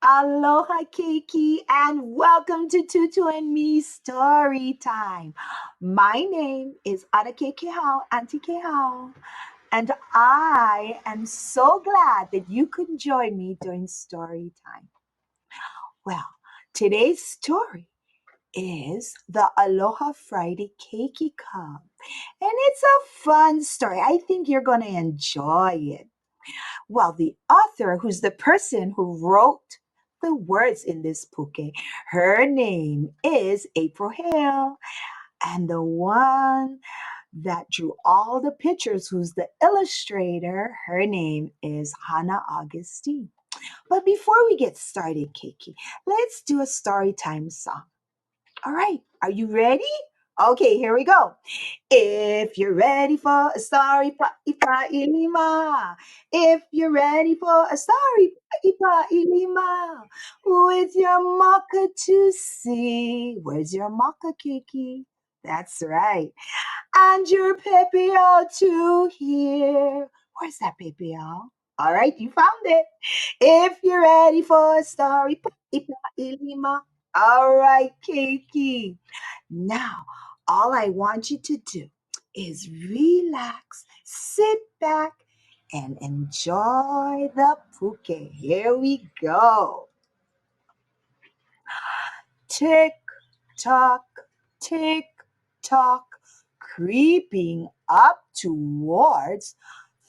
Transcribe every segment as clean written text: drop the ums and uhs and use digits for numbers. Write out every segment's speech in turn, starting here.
Aloha Keiki and welcome to Tutu and Me Storytime. My name is ʻAnakē Kehau, Aunty Kehau, and I am so glad that you could join me during story time. Well, today's story is the Aloha Friday Keiki Club, and it's a fun story. I think you're going to enjoy it. Well, the author, who's the person who wrote the words in this puke, her name is April Hale. And the one that drew all the pictures, who's the illustrator, her name is Hana Augustine. But before we get started, Keiki, let's do a story time song. All right, are you ready? Okay, here we go. If you're ready for a story, ilima. If you're ready for a story, ilima. With your maka to see. Where's your maka, Kiki? That's right. And your pepeo to hear. Where's that pepeo? All right, you found it. If you're ready for a story, ilima. All right, Kiki. Now, all I want you to do is relax, sit back, and enjoy the puke. Here we go. Tick tock, tick tock, creeping up towards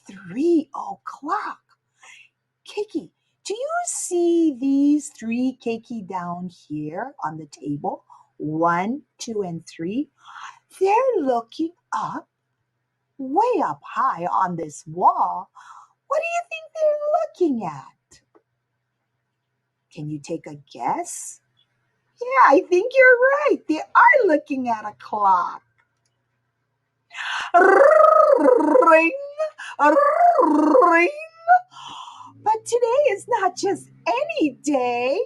3 o'clock. Kiki, do you see these three keiki down here on the table? One, two, and three. They're looking up, way up high on this wall. What do you think they're looking at? Can you take a guess? Yeah, I think you're right. They are looking at a clock. Ring, ring. But today is not just any day.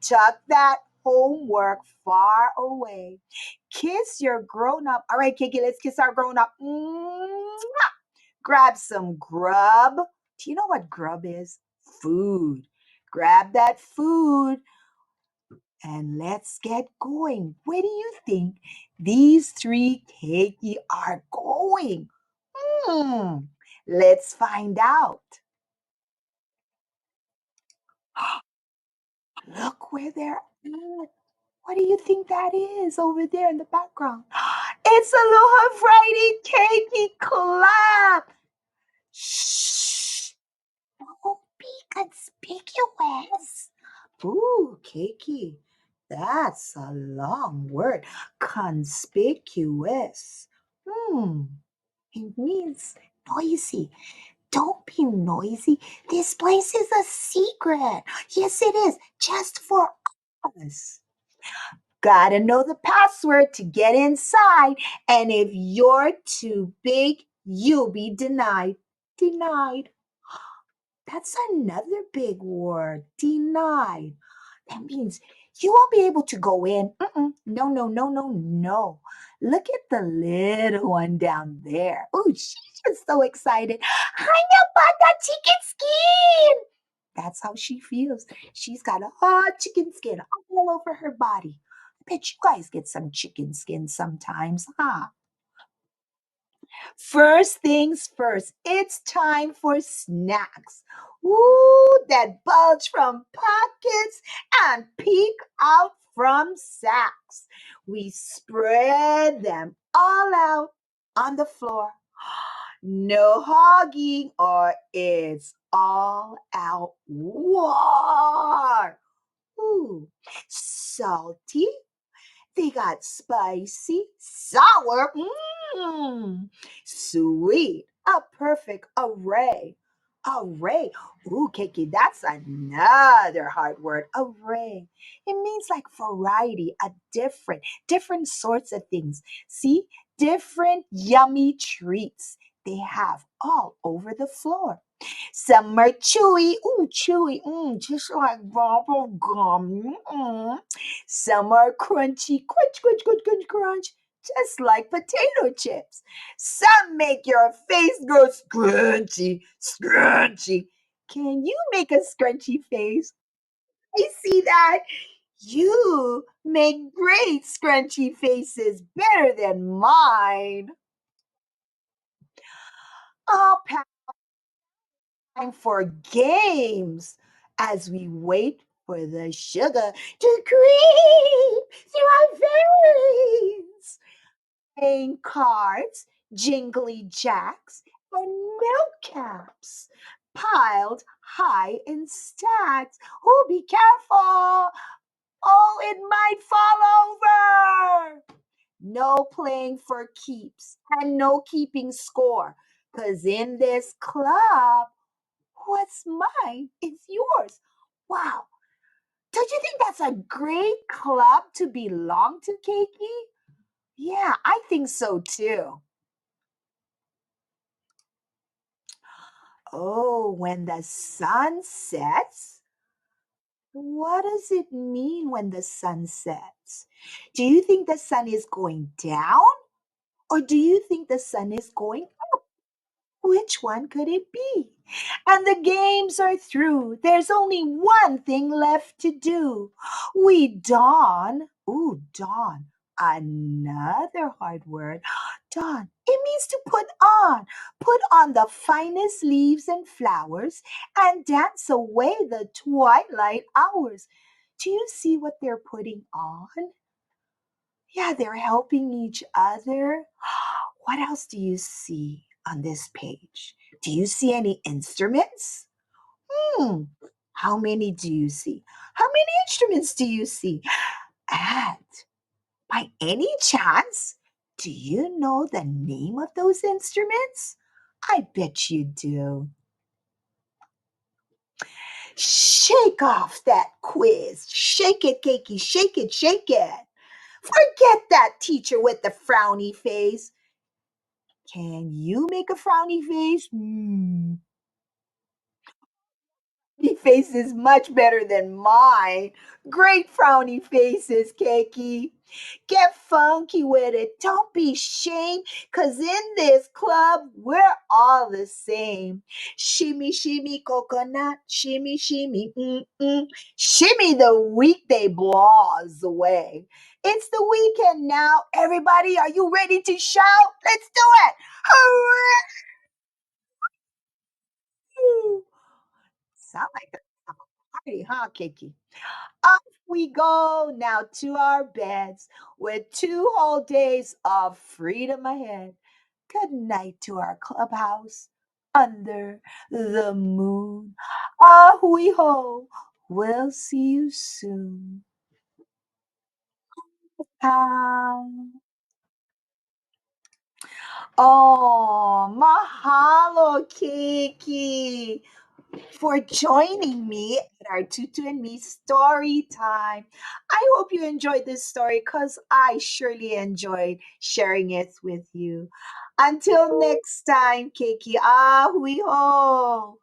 Tuck that homework far away. Kiss your grown up. All right, Kiki, let's kiss our grown up. Grab some grub. Do you know what grub is? Food. Grab that food and let's get going. Where do you think these three keiki are going? Hmm. Let's find out. Look where they're at. What do you think that is over there in the background? It's Aloha Friday Keiki Club. Shh. Don't be conspicuous. Ooh, Keiki. That's a long word. Conspicuous. Hmm. It means noisy. Don't be noisy. This place is a secret. Yes, it is. Just for us. Gotta know the password to get inside. And if you're too big, you'll be denied. Denied. That's another big word. Denied. That means you won't be able to go in. No, no, no, no, no. Look at the little one down there. Oh, she's just so excited. Hanya bata chicken skin. That's how she feels. She's got a hot chicken skin all over her body. I bet you guys get some chicken skin sometimes, huh? First things first, it's time for snacks. Ooh, that bulge from pockets and peek out from sacks. We spread them all out on the floor. No hogging or it's all out war. Ooh, salty. They got spicy, sour, sweet, a perfect array. Array. Ooh, Kiki, that's another hard word. Array. It means like variety, a different sorts of things. See, different yummy treats they have all over the floor. Some are chewy, just like bubble gum. Some are crunchy, crunch, just like potato chips. Some make your face go scrunchy. Can you make a scrunchy face? see that? You make great scrunchy faces better than mine. Oh, time for games as we wait for the sugar to creep through our veins. Playing cards, jingly jacks, and milk caps piled high in stacks. Oh, be careful! Oh, it might fall over! No playing for keeps and no keeping score. Because in this club, what's mine is yours. Wow. Don't you think that's a great club to belong to, Keiki? Yeah, I think so too. Oh, when the sun sets? What does it mean when the sun sets? Do you think the sun is going down or do you think the sun is going up? Which one could it be? And the games are through. There's only one thing left to do. We dawn, another hard word. Dawn, it means to put on the finest leaves and flowers and dance away the twilight hours. Do you see what they're putting on? Yeah, they're helping each other. What else do you see on this page? Do you see any instruments? Hmm. How many do you see? How many instruments do you see? And by any chance, do you know the name of those instruments? I bet you do. Shake off that quiz. Shake it, Keiki. Shake it, shake it. Forget that teacher with the frowny face. Can you make a frowny face? Your face is much better than mine. Great frowny faces, Keiki. Get funky with it. Don't be ashamed, because in this club, we're all the same. Shimmy, shimmy, coconut. Shimmy, shimmy, mm-mm. Shimmy the weekday blahs away. It's the weekend now. Everybody, are you ready to shout? Let's do it. Hooray! Sound like a party, huh, Kiki? Off we go now to our beds with 2 whole days of freedom ahead. Good night to our clubhouse under the moon. Ah, we ho. We'll see you soon. Oh, mahalo, Kiki, for joining me at our Tutu and Me story time. I hope you enjoyed this story because I surely enjoyed sharing it with you. Until next time, Kiki, ahui ho.